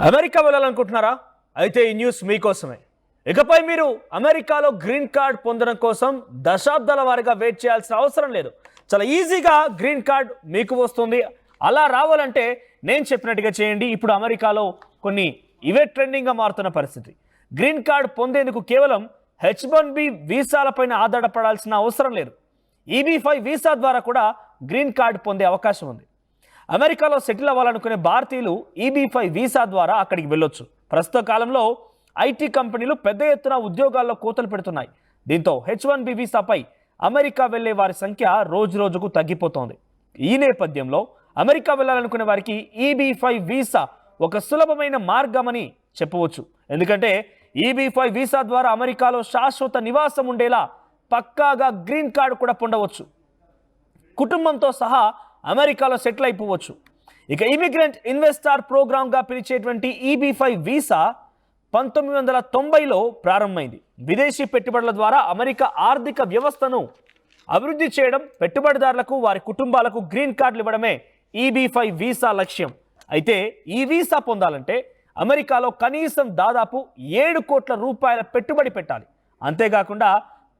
America వెళ్ళాలనుకుంటున్నారా? అయితే ఈ news మీకోసమే. ఇకపై మీరు అమెరికాలో గ్రీన్ కార్డ్ పొందడం కోసం దశాబ్దాల వారీగా వెయిట్ చేయాల్సిన అవసరం లేదు. చాలా ఈజీగా గ్రీన్ కార్డ్ మీకు వస్తుంది. అలా రావాలంటే నేను చెప్పినట్టుగా చేయండి. ఇప్పుడు అమెరికాలో కొన్ని ఇవే ట్రెండింగ్గా మారుతున్న పరిస్థితి. గ్రీన్ కార్డ్ పొందేందుకు కేవలం H1B వీసాలపైన ఆధారపడాల్సిన అవసరం లేదు. EB5 వీసా ద్వారా కూడా గ్రీన్ కార్డ్ పొందే అవకాశం ఉంది. అమెరికాలో సెటిల్ అవ్వాలనుకునే భారతీయులు EB5 వీసా ద్వారా అక్కడికి వెళ్ళొచ్చు. ప్రస్తుత కాలంలో ఐటీ కంపెనీలు పెద్ద ఎత్తున ఉద్యోగాల్లో కోతలు పెడుతున్నాయి. దీంతో H1B వీసాపై అమెరికా వెళ్లే వారి సంఖ్య రోజు రోజుకు తగ్గిపోతోంది. ఈ నేపథ్యంలో అమెరికా వెళ్ళాలనుకునే వారికి EB5 వీసా ఒక సులభమైన మార్గమని చెప్పవచ్చు. ఎందుకంటే EB5 వీసా ద్వారా అమెరికాలో శాశ్వత నివాసం ఉండేలా పక్కాగా గ్రీన్ కార్డు కూడా పొందవచ్చు. కుటుంబంతో సహా అమెరికాలో సెటిల్ అయిపోవచ్చు. ఇక ఇమిగ్రెంట్ ఇన్వెస్టార్ ప్రోగ్రామ్గా పిలిచేటువంటి EB5 వీసా 1990లో ప్రారంభమైంది. విదేశీ పెట్టుబడుల ద్వారా అమెరికా ఆర్థిక వ్యవస్థను అభివృద్ధి చేయడం, పెట్టుబడిదారులకు వారి కుటుంబాలకు గ్రీన్ కార్డులు ఇవ్వడమే EB5 వీసా లక్ష్యం. అయితే ఈ వీసా పొందాలంటే అమెరికాలో కనీసం దాదాపు 7 కోట్ల రూపాయల పెట్టుబడి పెట్టాలి. అంతేకాకుండా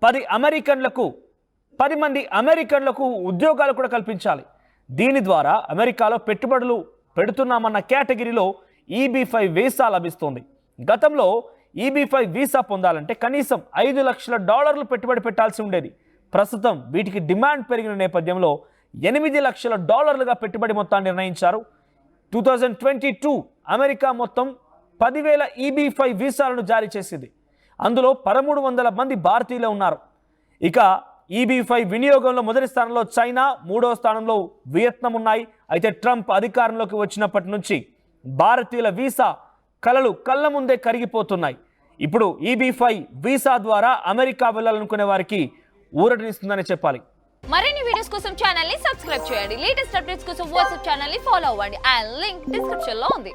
10 మంది అమెరికన్లకు ఉద్యోగాలు కూడా కల్పించాలి. దీని ద్వారా అమెరికాలో పెట్టుబడులు పెడుతున్నామన్న కేటగిరీలో EB5 వీసా లభిస్తుంది. గతంలో EB5 వీసా పొందాలంటే కనీసం $5 లక్షల పెట్టుబడి పెట్టాల్సి ఉండేది. ప్రస్తుతం వీటికి డిమాండ్ పెరిగిన నేపథ్యంలో $8 లక్షల పెట్టుబడి మొత్తాన్ని నిర్ణయించారు. 2022 అమెరికా మొత్తం 10,000 EB5 వీసాలను జారీ చేసింది. అందులో 1,300 మంది భారతీయులు ఉన్నారు. ఇక EB5 వినియోగంలో మొదటి స్థానంలో చైనా, 3వ స్థానంలో వియత్నాం ఉన్నాయి. అయితే ట్రంప్ అధికారంలోకి వచ్చినప్పటి నుంచి భారతీయుల వీసా కలలు కళ్ళ ముందే కరిగిపోతున్నాయి. ఇప్పుడు EB5 వీసా ద్వారా అమెరికా వెళ్ళాలనుకునే వారికి ఊరటనిస్తుందని చెప్పాలి. మరిన్ని వీడియోస్ కోసం ఛానల్ ని సబ్స్క్రైబ్ చేయండి. లేటెస్ట్ అప్డేట్స్ కోసం వాట్సాప్ ఛానల్ ని ఫాలో అవ్వండి. ఆ లింక్ డిస్క్రిప్షన్ లో ఉంది.